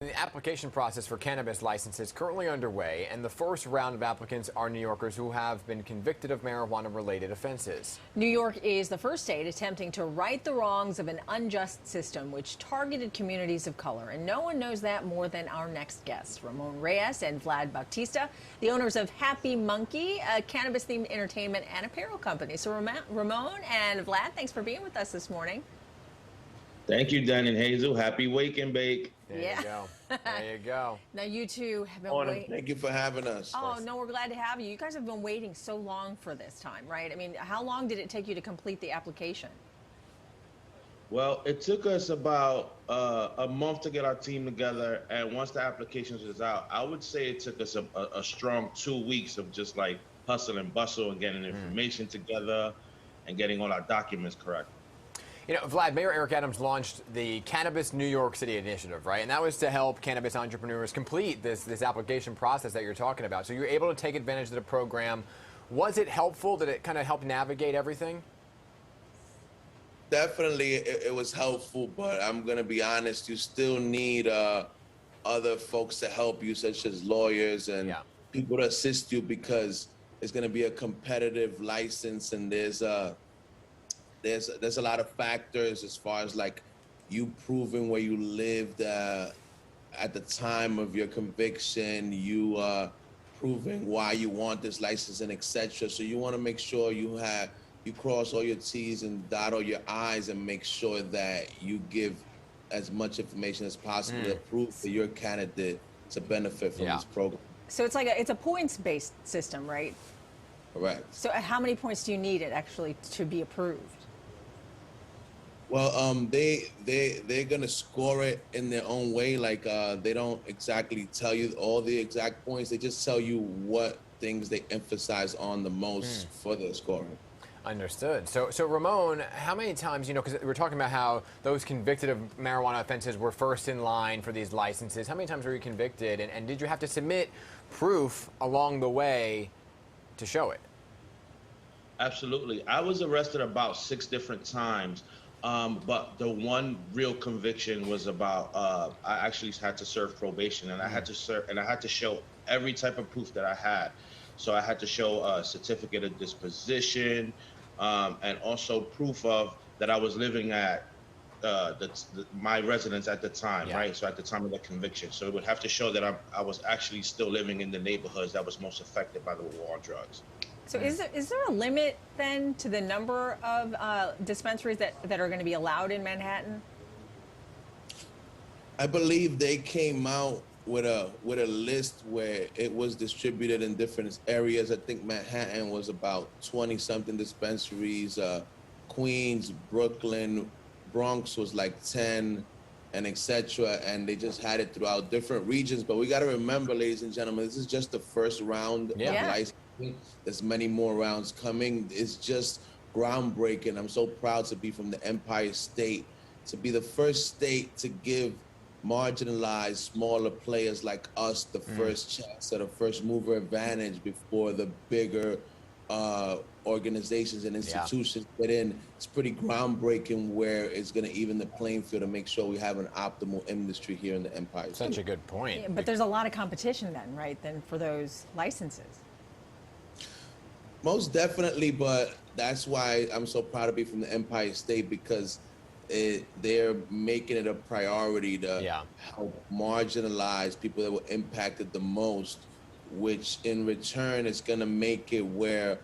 The application process for cannabis licenses is currently underway, and the first round of applicants are New Yorkers who have been convicted of marijuana-related offenses. New York is the first state attempting to right the wrongs of an unjust system which targeted communities of color. And no one knows that more than our next guests, Ramon Reyes and Vlad Bautista, the owners of Happy Munkey, a cannabis-themed entertainment and apparel company. So Ramon and Vlad, thanks for being with us this morning. Thank you, Dan and Hazel. Happy wake and bake. There you go. There you go. Now, you two have been Morning. waiting. Thank you for having us. Oh, no, we're glad to have you. You guys have been waiting so long for this time, right? I mean, how long did it take you to complete the application? Well, it took us about a month to get our team together. And once the applications was out, I would say it took us a strong 2 weeks of just like hustle and bustle and getting information together and getting all our documents correct. You know, Vlad, Mayor Eric Adams launched the Cannabis New York City initiative, right? And that was to help cannabis entrepreneurs complete this application process that you're talking about. So you're able to take advantage of the program. Was it helpful? Did it kind of help navigate everything? Definitely, it was helpful, but I'm going to be honest, you still need other folks to help you, such as lawyers and people to assist you, because it's going to be a competitive license, and there's a lot of factors as far as like you proving where you lived at the time of your conviction, you proving why you want this license, and etc. So you want to make sure you cross all your T's and dot all your I's and make sure that you give as much information as possible to prove that you're a candidate to benefit from this program. So it's a points-based system, right? Correct. So how many points do you need it actually to be approved? Well, they're gonna score it in their own way. Like they don't exactly tell you all the exact points. They just tell you what things they emphasize on the most for their scoring. Understood. So Ramon, how many times, you know, because we're talking about how those convicted of marijuana offenses were first in line for these licenses. How many times were you convicted, and did you have to submit proof along the way to show it? Absolutely. I was arrested about 6 different times. But the one real conviction was about I actually had to serve probation, and I had to show every type of proof that I had. So I had to show a certificate of disposition, and also proof of that I was living at my residence at the time, right? So at the time of the conviction. So it would have to show that I was actually still living in the neighborhoods that was most affected by the war on drugs. So is there a limit then to the number of dispensaries that are going to be allowed in Manhattan? I believe they came out with a list where it was distributed in different areas. I think Manhattan was about 20-something dispensaries. Queens, Brooklyn, Bronx was like 10, and etc. And they just had it throughout different regions. But we got to remember, ladies and gentlemen, this is just the first round of licensing. There's many more rounds coming. It's just groundbreaking. I'm so proud to be from the Empire State, to be the first state to give marginalized, smaller players like us the first chance at a first mover advantage before the bigger organizations and institutions get in. It's pretty groundbreaking, where it's going to even the playing field to make sure we have an optimal industry here in the Empire State. Such a good point. Yeah, but there's a lot of competition then, right, then for those licenses. Most definitely, but that's why I'm so proud to be from the Empire State, because they're making it a priority to help marginalize people that were impacted the most, which in return is going to make it where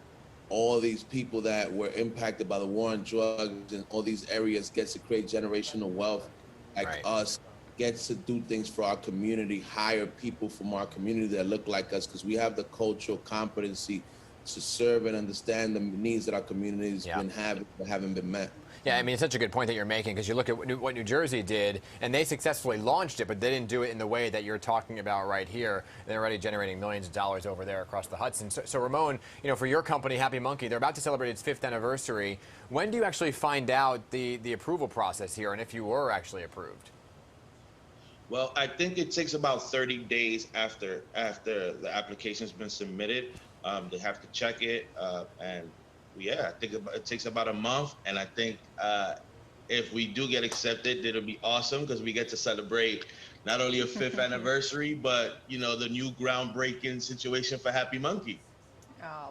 all these people that were impacted by the war on drugs in all these areas gets to create generational wealth like us, gets to do things for our community, hire people from our community that look like us, because we have the cultural competency to serve and understand the needs that our communities been having but haven't been met. Yeah, I mean, it's such a good point that you're making, because you look at what New Jersey did, and they successfully launched it, but they didn't do it in the way that you're talking about right here. They're already generating millions of dollars over there across the Hudson. So Ramon, you know, for your company, Happy Munkey, they're about to celebrate its 5th anniversary. When do you actually find out the approval process here, and if you were actually approved? Well, I think it takes about 30 days after the application's been submitted. They have to check it, and I think it takes about a month. And I think if we do get accepted, it'll be awesome, because we get to celebrate not only a 5th anniversary, but you know, the new groundbreaking situation for Happy Munkey.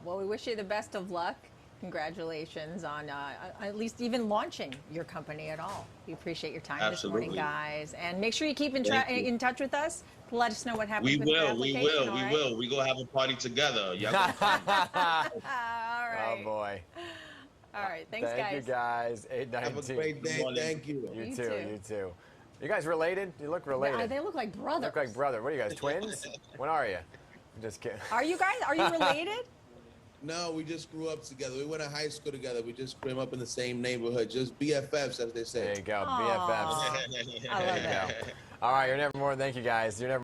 Well, we wish you the best of luck. Congratulations on at least even launching your company at all. We appreciate your time this morning, guys. And make sure you keep in touch with us to let us know what happens with your application. We will. We gonna have a party together. All right. Oh boy. All right. Thanks, guys. Thank you, guys. 819. Have a great day. Thank you. You too. You too. You guys related? You look related. They look like brothers. Look like brother. What are you guys, twins? When are you? I'm just kidding. Are you guys? Are you related? No, we just grew up together. We went to high school together. We just grew up in the same neighborhood. Just BFFs, as they say. There you go. Aww. BFFs. I love that. All right, you're never more. Thank you, guys. You're never.